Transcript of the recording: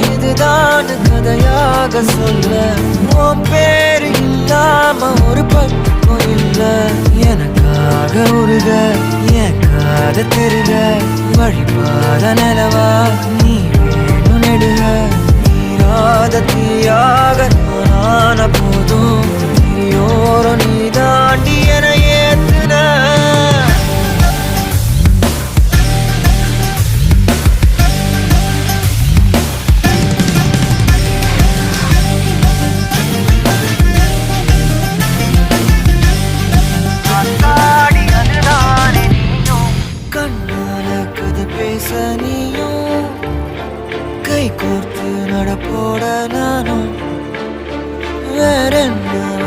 இதுதான் கதையாக சொல்ல உன் பேரு இல்லாம ஒரு பக்கம் இல்ல எனக்காக உருக என் காத திருக வழிபாத நிலவா நீ வேணும் நெடுக நீராத தீயாக நானான போதும் நீயோரம் நீ தாண்டி என ஏத்துன பேச நீயும் கை கோர்த்து நடப்போட நானும் வேற என்ன